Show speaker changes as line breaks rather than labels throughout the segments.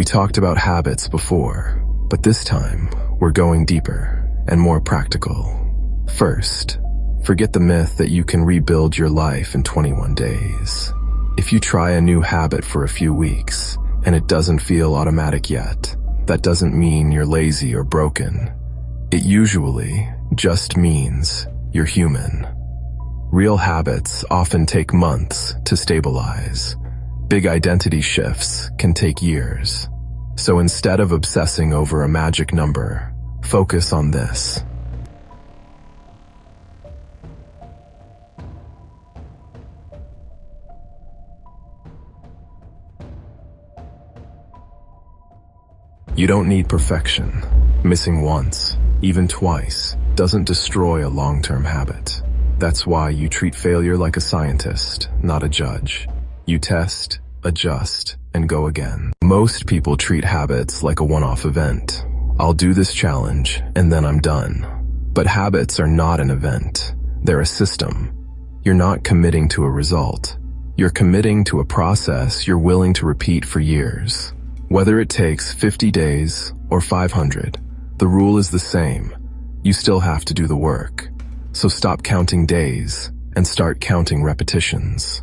We talked about habits before, but this time we're going deeper and more practical. First, forget the myth that you can rebuild your life in 21 days. If you try a new habit for a few weeks and it doesn't feel automatic yet, that doesn't mean you're lazy or broken. It usually just means you're human. Real habits often take months to stabilize. Big identity shifts can take years. So instead of obsessing over a magic number, focus on this. You don't need perfection. Missing once, even twice, doesn't destroy a long-term habit. That's why you treat failure like a scientist, not a judge. You test, adjust, and go again. Most people treat habits like a one-off event. I'll do this challenge, and then I'm done. But habits are not an event. They're a system. You're not committing to a result. You're committing to a process you're willing to repeat for years. Whether it takes 50 days or 500, the rule is the same. You still have to do the work. So stop counting days and start counting repetitions.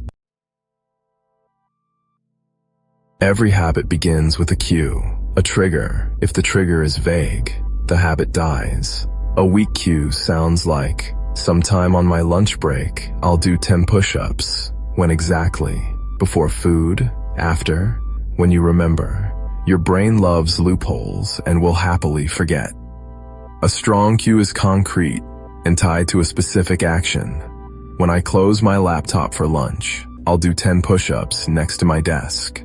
Every habit begins with a cue, a trigger. If the trigger is vague, the habit dies. A weak cue sounds like, sometime on my lunch break, I'll do 10 push-ups. When exactly? Before food? After? When you remember. Your brain loves loopholes and will happily forget. A strong cue is concrete and tied to a specific action. When I close my laptop for lunch, I'll do 10 push-ups next to my desk.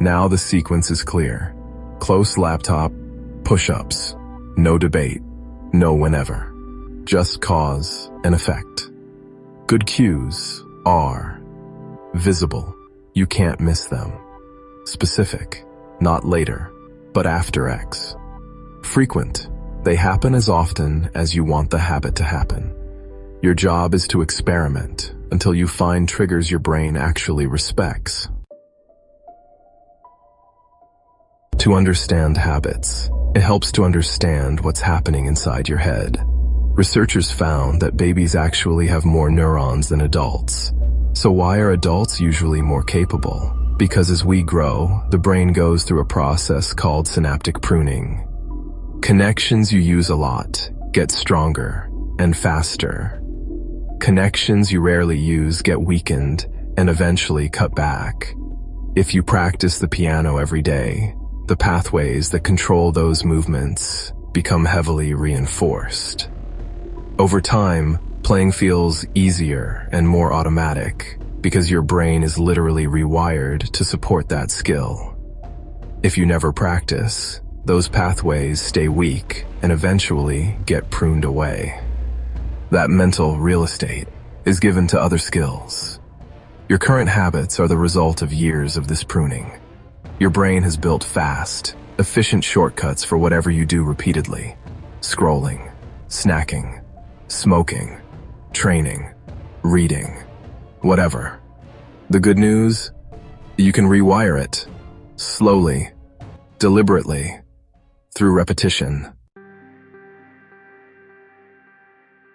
Now the sequence is clear. Close laptop, push-ups. No debate, no whenever. Just cause and effect. Good cues are visible. You can't miss them. Specific. Not later, but after X. Frequent. They happen as often as you want the habit to happen. Your job is to experiment until you find triggers your brain actually respects. To understand habits, it helps to understand what's happening inside your head. Researchers found that babies actually have more neurons than adults. So why are adults usually more capable? Because as we grow, the brain goes through a process called synaptic pruning. Connections you use a lot get stronger and faster. Connections you rarely use get weakened and eventually cut back. If you practice the piano every day, the pathways that control those movements become heavily reinforced. Over time, playing feels easier and more automatic, because your brain is literally rewired to support that skill. If you never practice, those pathways stay weak and eventually get pruned away. That mental real estate is given to other skills. Your current habits are the result of years of this pruning. Your brain has built fast, efficient shortcuts for whatever you do repeatedly. Scrolling, snacking, smoking, training, reading. Whatever. The good news? You can rewire it. Slowly. Deliberately. Through repetition.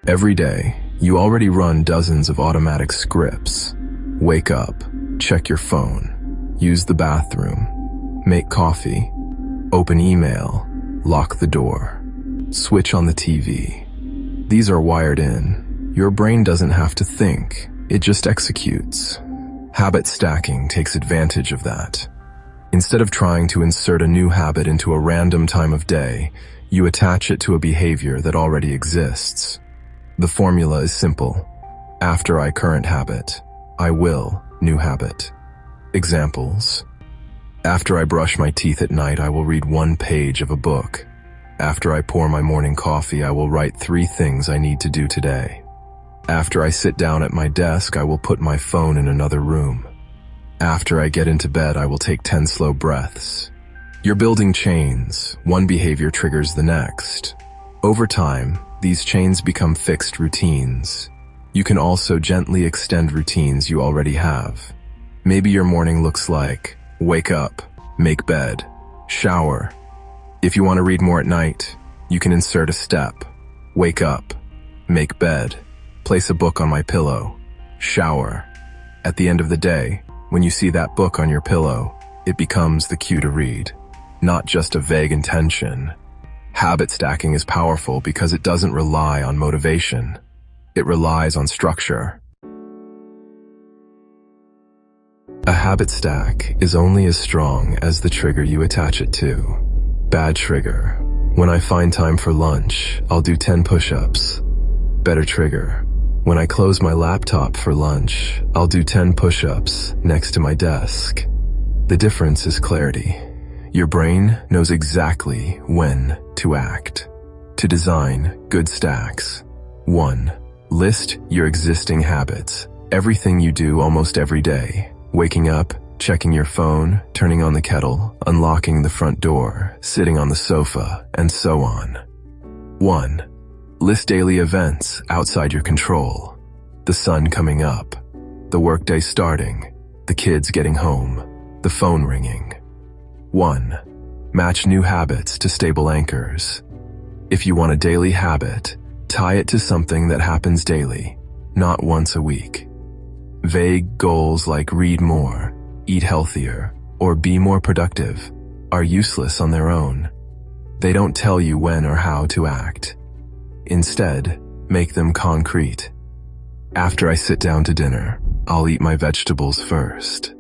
Every day, you already run dozens of automatic scripts. Wake up. Check your phone. Use the bathroom. Make coffee. Open email. Lock the door. Switch on the TV. These are wired in. Your brain doesn't have to think. It just executes. Habit stacking takes advantage of that. Instead of trying to insert a new habit into a random time of day, you attach it to a behavior that already exists. The formula is simple. After I current habit, I will new habit. Examples. After I brush my teeth at night, I will read 1 page of a book. After I pour my morning coffee, I will write 3 things I need to do today. After I sit down at my desk, I will put my phone in another room. After I get into bed, I will take 10 slow breaths. You're building chains. One behavior triggers the next. Over time, these chains become fixed routines. You can also gently extend routines you already have. Maybe your morning looks like, wake up, make bed, Shower. If you want to read more at night, you can insert a step. Wake up. Make bed. Place a book on my pillow. Shower. At the end of the day, when you see that book on your pillow, it becomes the cue to read, not just a vague intention. Habit stacking is powerful because it doesn't rely on motivation. It relies on structure. A habit stack is only as strong as the trigger you attach it to. Bad trigger. When I find time for lunch, I'll do 10 push-ups. Better trigger. When I close my laptop for lunch, I'll do 10 push-ups next to my desk. The difference is clarity. Your brain knows exactly when to act. To design good stacks. 1. List your existing habits. Everything you do almost every day. Waking up, checking your phone, turning on the kettle, unlocking the front door, sitting on the sofa, and so on. 1. List daily events outside your control. The sun coming up, the workday starting, the kids getting home, the phone ringing. 1. Match new habits to stable anchors. If you want a daily habit, tie it to something that happens daily, not once a week. Vague goals like read more, eat healthier, or be more productive are useless on their own. They don't tell you when or how to act. Instead, make them concrete. After I sit down to dinner, I'll eat my vegetables first.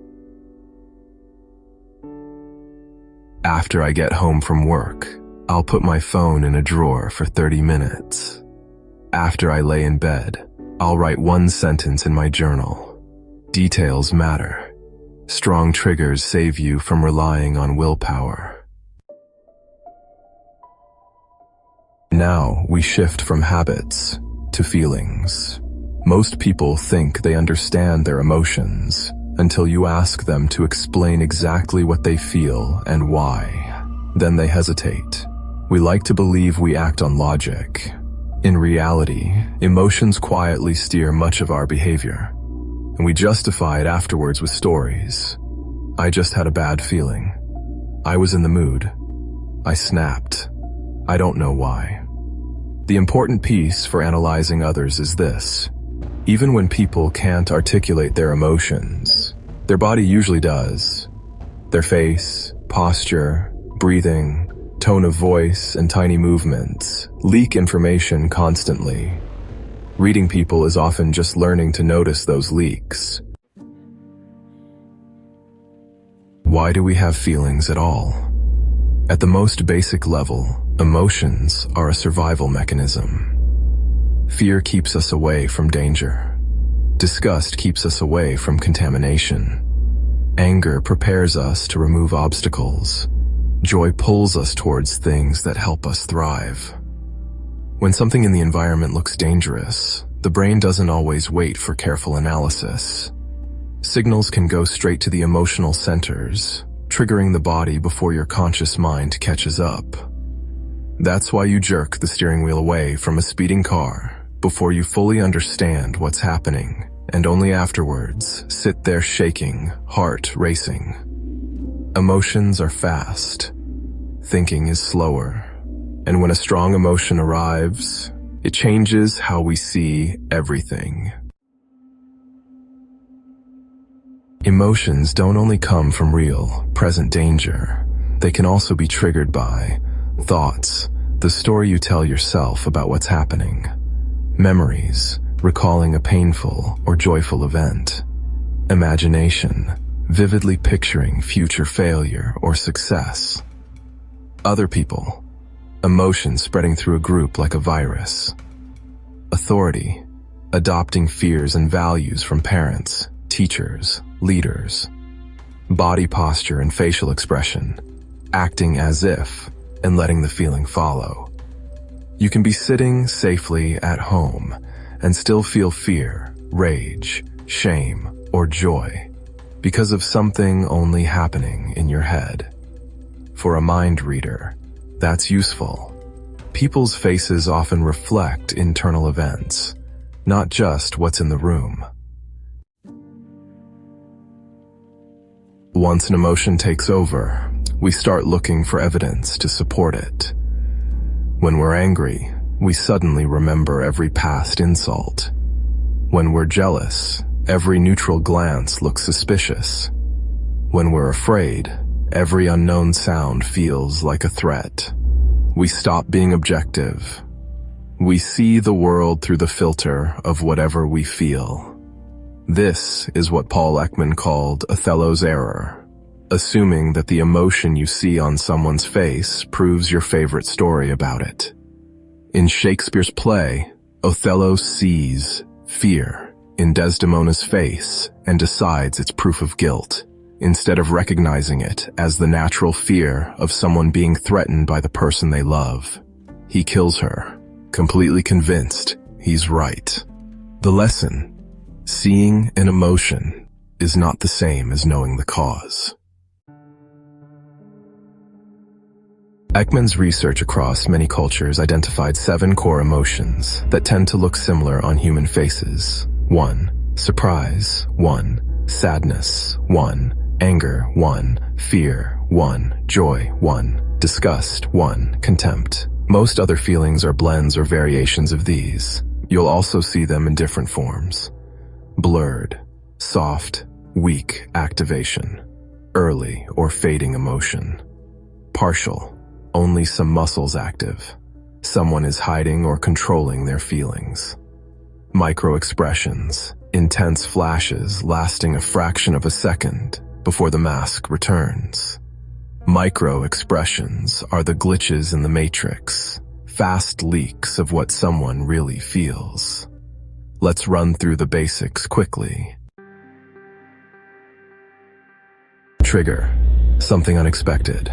After I get home from work, I'll put my phone in a drawer for 30 minutes. After I lay in bed, I'll write one sentence in my journal. Details matter. Strong triggers save you from relying on willpower. Now we shift from habits to feelings. Most people think they understand their emotions until you ask them to explain exactly what they feel and why. Then they hesitate. We like to believe we act on logic. In reality, emotions quietly steer much of our behavior, and we justify it afterwards with stories. I just had a bad feeling. I was in the mood. I snapped. I don't know why. The important piece for analyzing others is this. Even when people can't articulate their emotions, their body usually does. Their face, posture, breathing, tone of voice, and tiny movements leak information constantly. Reading people is often just learning to notice those leaks. Why do we have feelings at all? At the most basic level, emotions are a survival mechanism. Fear keeps us away from danger. Disgust keeps us away from contamination. Anger prepares us to remove obstacles. Joy pulls us towards things that help us thrive. When something in the environment looks dangerous, the brain doesn't always wait for careful analysis. Signals can go straight to the emotional centers, triggering the body before your conscious mind catches up. That's why you jerk the steering wheel away from a speeding car before you fully understand what's happening, and only afterwards sit there shaking, heart racing. Emotions are fast. Thinking is slower. And when a strong emotion arrives, it changes how we see everything. Emotions don't only come from real, present danger. They can also be triggered by thoughts, the story you tell yourself about what's happening. Memories, recalling a painful or joyful event. Imagination, vividly picturing future failure or success. Other people, emotions spreading through a group like a virus. Authority, adopting fears and values from parents, teachers, leaders. Body posture and facial expression, acting as if and letting the feeling follow. You can be sitting safely at home and still feel fear, rage, shame, or joy because of something only happening in your head. For a mind reader, that's useful. People's faces often reflect internal events, not just what's in the room. Once an emotion takes over, we start looking for evidence to support it. When we're angry, we suddenly remember every past insult. When we're jealous, every neutral glance looks suspicious. When we're afraid, every unknown sound feels like a threat. We stop being objective. We see the world through the filter of whatever we feel. This is what Paul Ekman called Othello's error, assuming that the emotion you see on someone's face proves your favorite story about it. In Shakespeare's play, Othello sees fear in Desdemona's face and decides it's proof of guilt, instead of recognizing it as the natural fear of someone being threatened by the person they love. He kills her, completely convinced he's right. The lesson: seeing an emotion is not the same as knowing the cause. Ekman's research across many cultures identified 7 core emotions that tend to look similar on human faces. 1. Surprise. 1. Sadness. 1. Anger. 1. Fear. 1. Joy. 1. Disgust. 1. Contempt. Most other feelings are blends or variations of these. You'll also see them in different forms. Blurred, soft, weak activation. Early or fading emotion. Partial, only some muscles active. Someone is hiding or controlling their feelings. Micro-expressions, intense flashes lasting a fraction of a second before the mask returns. Micro-expressions are the glitches in the matrix, fast leaks of what someone really feels. Let's run through the basics quickly. Trigger, something unexpected.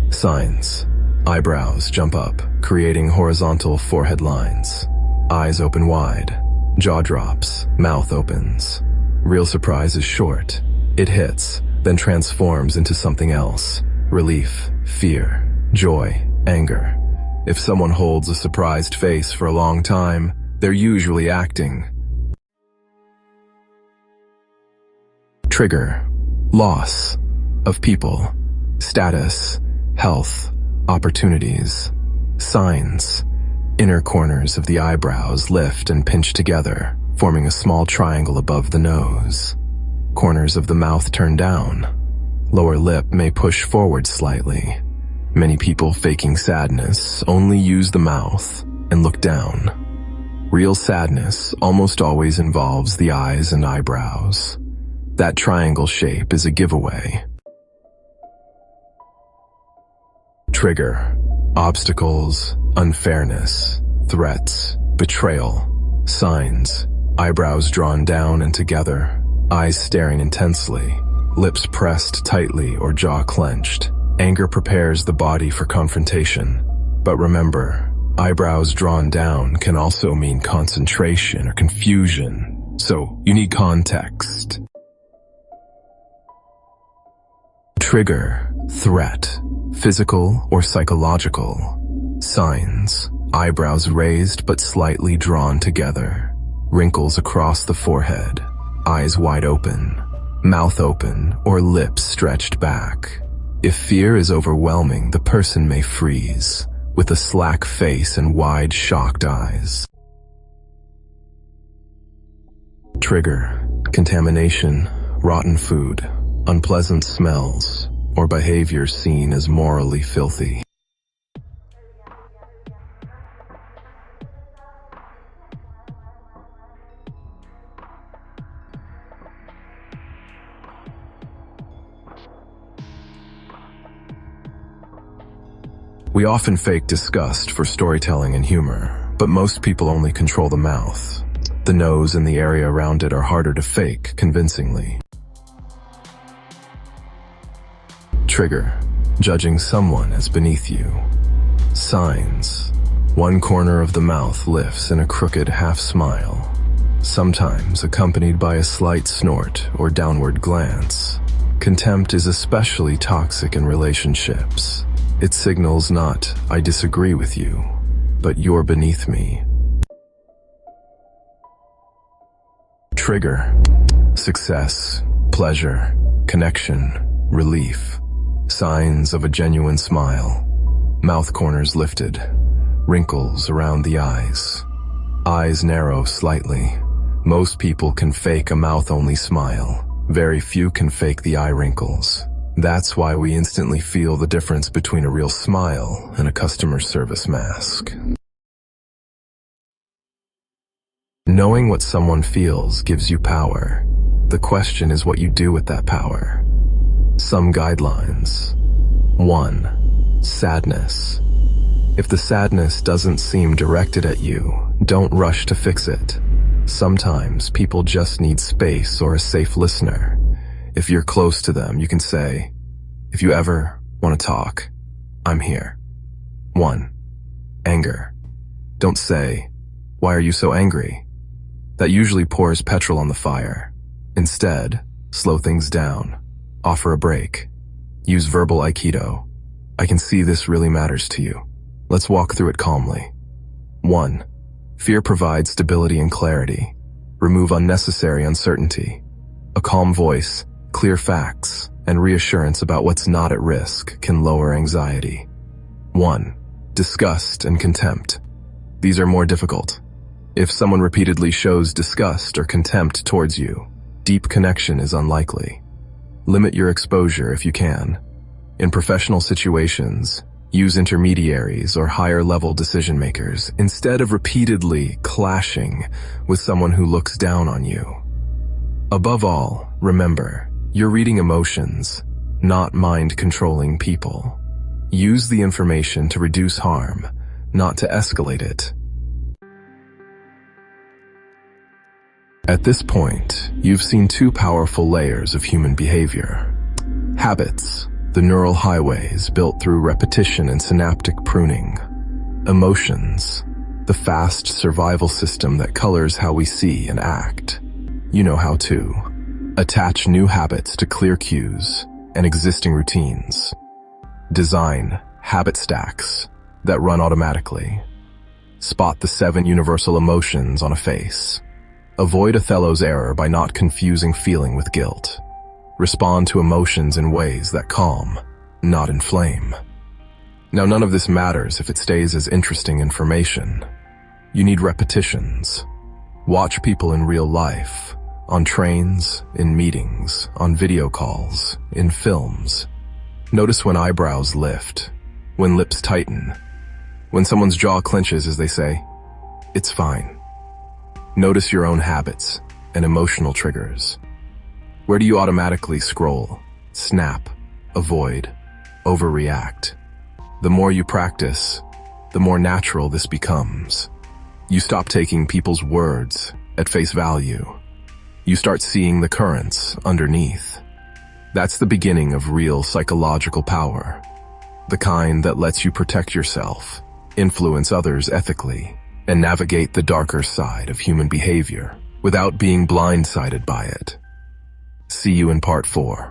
Signs, eyebrows jump up, creating horizontal forehead lines. Eyes open wide, jaw drops, mouth opens. Real surprise is short. It hits, then transforms into something else. Relief, fear, joy, anger. If someone holds a surprised face for a long time, they're usually acting. Trigger, loss of people, status, health, opportunities. Signs, inner corners of the eyebrows lift and pinch together, forming a small triangle above the nose. Corners of the mouth turn down. Lower lip may push forward slightly. Many people faking sadness only use the mouth and look down. Real sadness almost always involves the eyes and eyebrows. That triangle shape is a giveaway. Trigger, obstacles, unfairness, threats, betrayal. Signs, eyebrows drawn down and together, eyes staring intensely, lips pressed tightly or jaw clenched. Anger prepares the body for confrontation. But remember, eyebrows drawn down can also mean concentration or confusion, so you need context. Trigger, threat, physical or psychological. Signs, eyebrows raised but slightly drawn together, wrinkles across the forehead, eyes wide open, mouth open or lips stretched back. If fear is overwhelming, the person may freeze, with a slack face and wide, shocked eyes. Trigger, contamination, rotten food, unpleasant smells, or behavior seen as morally filthy. We often fake disgust for storytelling and humor, but most people only control the mouth. The nose and the area around it are harder to fake convincingly. Trigger, judging someone as beneath you. Signs, one corner of the mouth lifts in a crooked half-smile, sometimes accompanied by a slight snort or downward glance. Contempt is especially toxic in relationships. It signals not, "I disagree with you," but "you're beneath me." Trigger, success, pleasure, connection, relief. Signs of a genuine smile. Mouth corners lifted. Wrinkles around the eyes. Eyes narrow slightly. Most people can fake a mouth-only smile. Very few can fake the eye wrinkles. That's why we instantly feel the difference between a real smile and a customer service mask. Knowing what someone feels gives you power. The question is what you do with that power. Some guidelines. 1. Sadness. If the sadness doesn't seem directed at you, don't rush to fix it. Sometimes people just need space or a safe listener. If you're close to them, you can say, "If you ever want to talk, I'm here." 1. Anger. Don't say, "Why are you so angry?" That usually pours petrol on the fire. Instead, slow things down. Offer a break. Use verbal aikido. "I can see this really matters to you. Let's walk through it calmly." 1. Fear provides stability and clarity. Remove unnecessary uncertainty. A calm voice, clear facts, and reassurance about what's not at risk can lower anxiety. 1. Disgust and contempt. These are more difficult. If someone repeatedly shows disgust or contempt towards you, deep connection is unlikely. Limit your exposure if you can. In professional situations, use intermediaries or higher-level decision-makers instead of repeatedly clashing with someone who looks down on you. Above all, remember, you're reading emotions, not mind-controlling people. Use the information to reduce harm, not to escalate it. At this point, you've seen two powerful layers of human behavior. Habits, the neural highways built through repetition and synaptic pruning. Emotions, the fast survival system that colors how we see and act. You know how to attach new habits to clear cues and existing routines. Design habit stacks that run automatically. Spot the 7 universal emotions on a face. Avoid Othello's error by not confusing feeling with guilt. Respond to emotions in ways that calm, not inflame. Now, none of this matters if it stays as interesting information. You need repetitions. Watch people in real life, on trains, in meetings, on video calls, in films. Notice when eyebrows lift, when lips tighten, when someone's jaw clenches as they say, "It's fine." Notice your own habits and emotional triggers. Where do you automatically scroll, snap, avoid, overreact? The more you practice, the more natural this becomes. You stop taking people's words at face value. You start seeing the currents underneath. That's the beginning of real psychological power. The kind that lets you protect yourself, influence others ethically, and navigate the darker side of human behavior without being blindsided by it. See you in part 4.